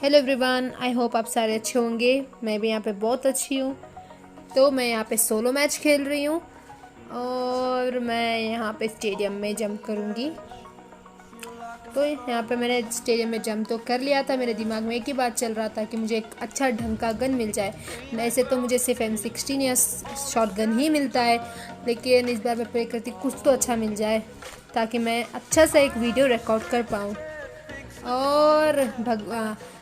Hello everyone, I hope आप सारे अच्छे होंगे। मैं भी यहाँ पे बहुत अच्छी हूँ। तो मैं यहाँ पे सोलो मैच खेल रही हूँ और मैं यहाँ पे स्टेडियम में जंप करूँगी। तो यहाँ पे मैंने स्टेडियम में जंप तो कर लिया था। मेरे दिमाग में एक ही बात चल रहा था कि मुझे एक अच्छा ढंग का गन मिल जाए। वैसे तो मुझे सिर्फ M16 या शॉट गन ही मिलता है, लेकिन इस बार मैं प्रे करती कुछ तो अच्छा मिल जाए ताकि मैं अच्छा सा एक वीडियो रिकॉर्ड कर पाऊँ। और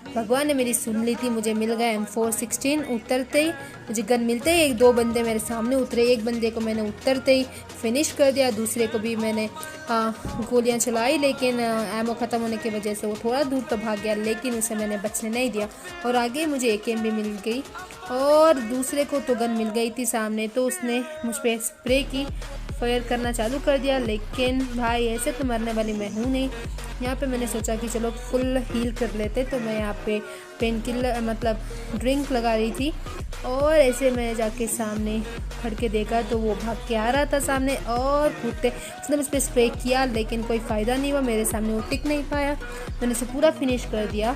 भगवान ने मेरी सुन ली थी। मुझे मिल गया M416। उतरते ही मुझे गन मिलते ही एक दो बंदे मेरे सामने उतरे। एक बंदे को मैंने उतरते ही फिनिश कर दिया, दूसरे को भी मैंने गोलियां चलाई, लेकिन एमो ख़त्म होने की वजह से वो थोड़ा दूर तो भाग गया, लेकिन उसे मैंने बचने नहीं दिया और आगे मुझे AKM भी मिल गई। और दूसरे को तो गन मिल गई थी सामने, तो उसने मुझ पर स्प्रे की, फायर करना चालू कर दिया। लेकिन भाई ऐसे तो मरने वाली मैं हूँ नहीं। यहाँ पे मैंने सोचा कि चलो फुल हील कर लेते, तो मैं यहाँ पे पेन किलर मतलब ड्रिंक लगा रही थी। और ऐसे मैं जाके सामने खड़ के देखा तो वो भाग के आ रहा था सामने और कूदते उसने मुझ पर स्प्रे किया, लेकिन कोई फ़ायदा नहीं हुआ। मेरे सामने वो टिक नहीं पाया, मैंने उसे पूरा फिनिश कर दिया।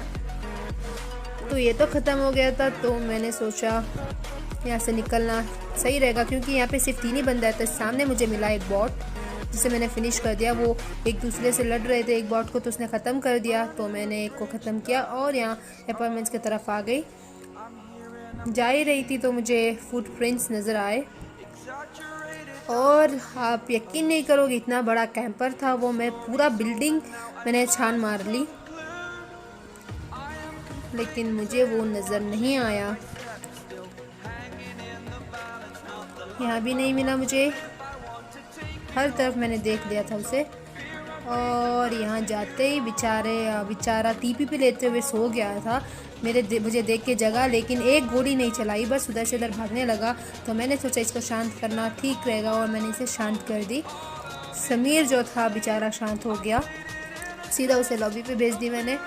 तो ये तो ख़त्म हो गया था। तो मैंने सोचा यहाँ से निकलना सही रहेगा, क्योंकि यहाँ पे सिर्फ 3 ही बंदा है। तो सामने मुझे मिला एक बॉट जिसे मैंने फिनिश कर दिया। वो एक दूसरे से लड़ रहे थे, एक बॉट को तो उसने ख़त्म कर दिया, तो मैंने एक को ख़त्म किया और यहाँ अपार्टमेंट्स की तरफ आ गई। जा ही रही थी तो मुझे फुटप्रिंट्स नज़र आए और आप यकीन नहीं करोगे, इतना बड़ा कैंपर था वो। मैं पूरा बिल्डिंग मैंने छान मार ली, लेकिन मुझे वो नज़र नहीं आया। यहाँ भी नहीं मिला मुझे, हर तरफ मैंने देख लिया था उसे। और यहाँ जाते ही बेचारा TP पे लेते हुए सो गया था मुझे देख के जगह, लेकिन एक गोली नहीं चलाई, बस उधर से उधर भागने लगा। तो मैंने सोचा इसको शांत करना ठीक रहेगा और मैंने इसे शांत कर दी। समीर जो था बेचारा शांत हो गया, सीधा उसे लॉबी पे भेज दी मैंने।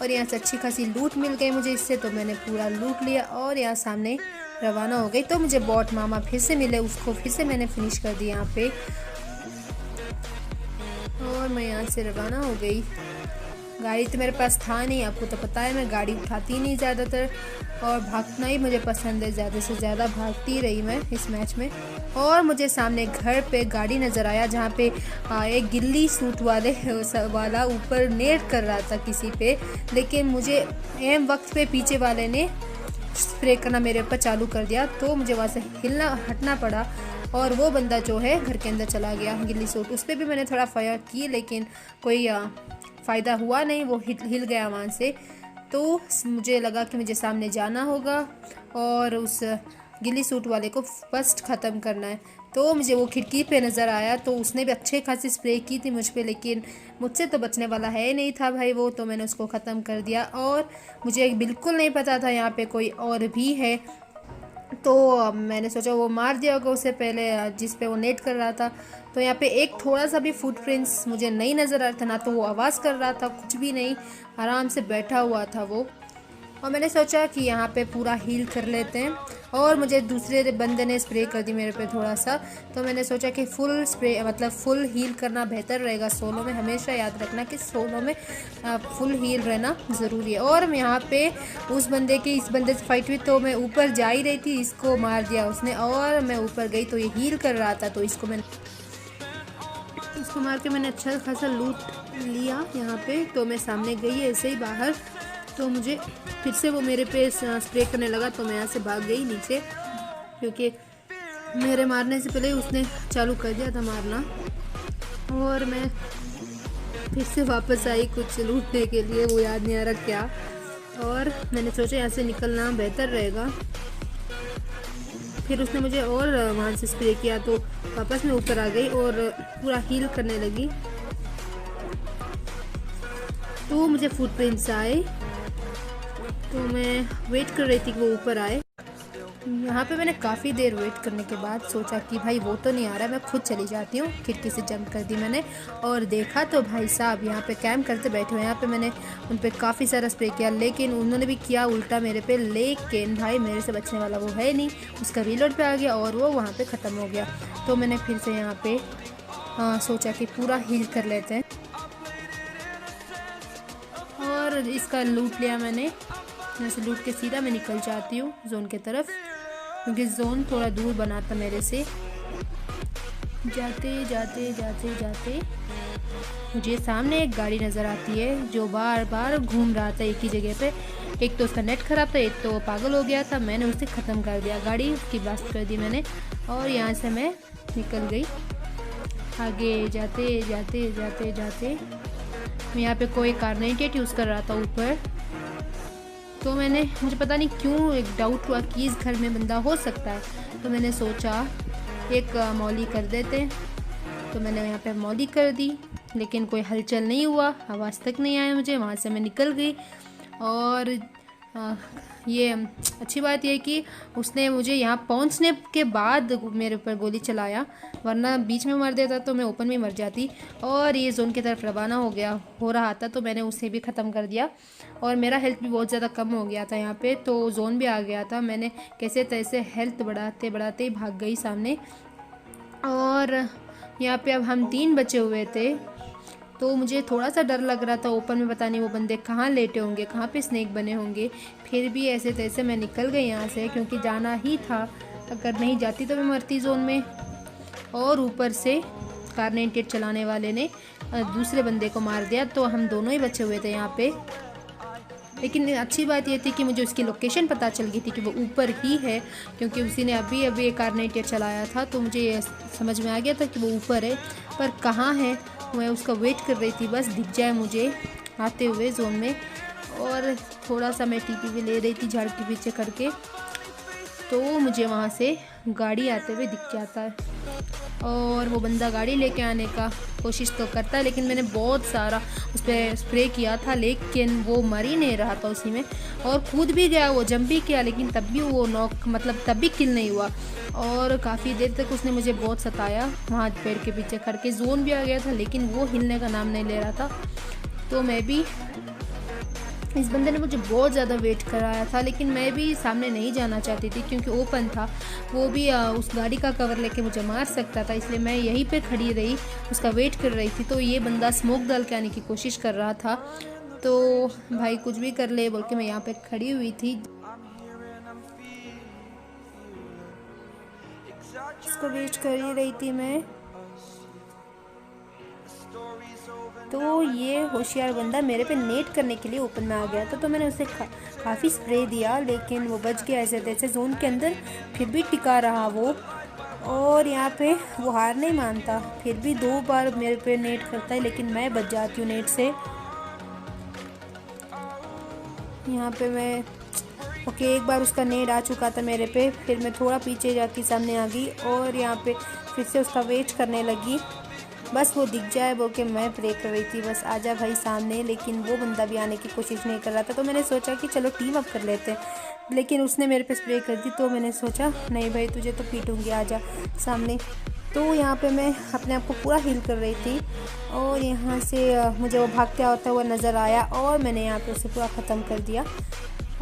और यहाँ से अच्छी खासी लूट मिल गई मुझे इससे, तो मैंने पूरा लूट लिया और यहाँ सामने रवाना हो गई। तो मुझे बॉट मामा फिर से मिले, उसको फिर से मैंने फिनिश कर दी यहाँ पे और मैं यहाँ से रवाना हो गई। गाड़ी तो मेरे पास था नहीं, आपको तो पता है मैं गाड़ी उठाती नहीं ज़्यादातर और भागना ही मुझे पसंद है। ज़्यादा से ज़्यादा भागती रही मैं इस मैच में। और मुझे सामने घर पे गाड़ी नज़र आया जहाँ पे एक गिल्ली सूट वाला ऊपर नेट कर रहा था किसी पे, लेकिन मुझे एम वक्त पे पीछे वाले ने स्प्रे करना मेरे ऊपर चालू कर दिया, तो मुझे वहाँ से हटना पड़ा और वो बंदा जो है घर के अंदर चला गया गिल्ली सूट। उस पर भी मैंने थोड़ा फायर की, लेकिन कोई फ़ायदा हुआ नहीं, वो हिल गया वहाँ से। तो मुझे लगा कि मुझे सामने जाना होगा और उस गिल्ली सूट वाले को फर्स्ट ख़त्म करना है। तो मुझे वो खिड़की पे नज़र आया, तो उसने भी अच्छे खासी स्प्रे की थी मुझ पे, लेकिन मुझसे तो बचने वाला है नहीं था भाई वो। तो मैंने उसको ख़त्म कर दिया और मुझे बिल्कुल नहीं पता था यहाँ पे कोई और भी है। तो मैंने सोचा वो मार दिया होगा उसे पहले जिस पे वो नेट कर रहा था। तो यहाँ पे एक थोड़ा सा भी फुटप्रिंट्स मुझे नहीं नज़र आ रहा था, ना तो वो आवाज़ कर रहा था, कुछ भी नहीं, आराम से बैठा हुआ था वो। और मैंने सोचा कि यहाँ पे पूरा हील कर लेते हैं। और मुझे दूसरे बंदे ने स्प्रे कर दी मेरे पे थोड़ा सा, तो मैंने सोचा कि फुल स्प्रे मतलब फुल हील करना बेहतर रहेगा सोलो में। हमेशा याद रखना कि सोलो में फुल हील रहना ज़रूरी है। और मैं यहाँ पे इस बंदे से फाइट हुई, तो मैं ऊपर जा ही रही थी, इसको मार दिया उसने और मैं ऊपर गई तो ये हील कर रहा था, तो इसको मार के मैंने अच्छा खासा लूट लिया यहाँ पे। तो मैं सामने गई ऐसे ही बाहर, तो मुझे फिर से वो मेरे पे स्प्रे करने लगा, तो मैं यहाँ से भाग गई नीचे, क्योंकि मेरे मारने से पहले उसने चालू कर दिया था मारना। और मैं फिर से वापस आई कुछ लूटने के लिए, वो याद नहीं आ रहा क्या। और मैंने सोचा यहाँ से निकलना बेहतर रहेगा। फिर उसने मुझे और वहाँ से स्प्रे किया, तो वापस मैं ऊपर आ गई और पूरा हील करने लगी। तो मुझे फुटप्रिंट्स आए, तो मैं वेट कर रही थी कि वो ऊपर आए। यहाँ पे मैंने काफ़ी देर वेट करने के बाद सोचा कि भाई वो तो नहीं आ रहा, मैं खुद चली जाती हूँ। खिड़की से जंप कर दी मैंने और देखा तो भाई साहब यहाँ पे कैंप करते बैठे हुए। यहाँ पे मैंने उन पे काफ़ी सारा स्प्रे किया, लेकिन उन्होंने भी किया उल्टा मेरे पे। लेकिन भाई मेरे से बचने वाला वो है नहीं, उसका रीलोड पे आ गया और वो वहाँ पर ख़त्म हो गया। तो मैंने फिर से यहाँ पर सोचा कि पूरा हील कर लेते हैं। और और इसका लूट लिया मैंने। यहाँ से लूट के सीधा मैं निकल जाती हूँ जोन की तरफ, क्योंकि जोन थोड़ा दूर बना था मेरे से। जाते जाते जाते जाते मुझे सामने एक गाड़ी नज़र आती है जो बार बार घूम रहा था एक ही जगह पे। एक तो उसका नेट ख़राब था, एक तो वो पागल हो गया था। मैंने उसे ख़त्म कर दिया, गाड़ी उसकी ब्लास्ट कर दी मैंने, और यहाँ से मैं निकल गई। आगे जाते जाते जाते जाते यहाँ पे कोई कार्नेटेड यूज़ कर रहा था ऊपर, तो मुझे पता नहीं क्यों एक डाउट हुआ कि इस घर में बंदा हो सकता है, तो मैंने सोचा एक मौली कर देते। तो मैंने यहाँ पे मौली कर दी, लेकिन कोई हलचल नहीं हुआ, आवाज़ तक नहीं आया मुझे। वहाँ से मैं निकल गई। और ये अच्छी बात यह है कि उसने मुझे यहाँ पहुँचने के बाद मेरे ऊपर गोली चलाया, वरना बीच में मर देता तो मैं ओपन में मर जाती। और ये जोन की तरफ रवाना हो रहा था, तो मैंने उसे भी ख़त्म कर दिया। और मेरा हेल्थ भी बहुत ज़्यादा कम हो गया था यहाँ पे, तो जोन भी आ गया था। मैंने कैसे तैसे हेल्थ बढ़ाते बढ़ाते ही भाग गई सामने। और यहाँ पे अब हम 3 बचे हुए थे, तो मुझे थोड़ा सा डर लग रहा था ओपन में, पता नहीं वो बंदे कहाँ लेटे होंगे, कहाँ पे स्नेक बने होंगे। फिर भी ऐसे तैसे मैं निकल गई यहाँ से, क्योंकि जाना ही था। अगर नहीं जाती तो मैं मरती जोन में। और ऊपर से कार्नेटेड चलाने वाले ने दूसरे बंदे को मार दिया, तो हम दोनों ही बचे हुए थे यहाँ पे। लेकिन अच्छी बात ये थी कि मुझे उसकी लोकेशन पता चल गई थी कि वो ऊपर ही है, क्योंकि उसी ने अभी अभी एक कार्नेटेड चलाया था, तो मुझे ये समझ में आ गया था कि वो ऊपर है। पर कहाँ है, मैं उसका वेट कर रही थी, बस दिख जाए मुझे आते हुए जोन में। और थोड़ा सा मैं टीपी भी ले रही थी झाड़ के पीछे करके, तो मुझे वहाँ से गाड़ी आते हुए दिख जाता है। और वो बंदा गाड़ी लेके आने का कोशिश तो करता है, लेकिन मैंने बहुत सारा उस पर स्प्रे किया था, लेकिन वो मर ही नहीं रहा था उसी में। और कूद भी गया, वो जंप भी किया, लेकिन तब भी वो तब भी किल नहीं हुआ। और काफ़ी देर तक उसने मुझे बहुत सताया वहाँ पेड़ के पीछे करके। जोन भी आ गया था, लेकिन वो हिलने का नाम नहीं ले रहा था। तो मैं भी, इस बंदे ने मुझे बहुत ज़्यादा वेट कराया था, लेकिन मैं भी सामने नहीं जाना चाहती थी, क्योंकि ओपन था। वो भी उस गाड़ी का कवर लेके मुझे मार सकता था, इसलिए मैं यहीं पे खड़ी रही, उसका वेट कर रही थी। तो ये बंदा स्मोक डाल के आने की कोशिश कर रहा था, तो भाई कुछ भी कर ले बोल के मैं यहाँ पे खड़ी हुई थी। इसको वेट कर ही रही थी मैं। तो ये होशियार बंदा मेरे पे नेट करने के लिए ओपन में आ गया था, तो मैंने उसे काफ़ी स्प्रे दिया, लेकिन वो बच गया ऐसे तैसे जोन के अंदर। फिर भी टिका रहा वो, और यहाँ पे वो हार नहीं मानता। फिर भी 2 बार मेरे पे नेट करता है, लेकिन मैं बच जाती हूँ नेट से। यहाँ पे मैं एक बार उसका नेट आ चुका था मेरे पे, फिर मैं थोड़ा पीछे जाके सामने आ गई, और यहाँ पे फिर से उसका वेट करने लगी। बस वो दिख जाए बोल के मैं प्रे कर रही थी, बस आजा भाई सामने। लेकिन वो बंदा भी आने की कोशिश नहीं कर रहा था, तो मैंने सोचा कि चलो टीम अप कर लेते हैं, लेकिन उसने मेरे पे स्प्रे कर दी। तो मैंने सोचा नहीं भाई तुझे तो पीटूंगी, आजा सामने। तो यहाँ पे मैं अपने आप को पूरा हील कर रही थी, और यहाँ से मुझे वो भागता होता हुआ नज़र आया, और मैंने यहाँ पे उसे पूरा ख़त्म कर दिया।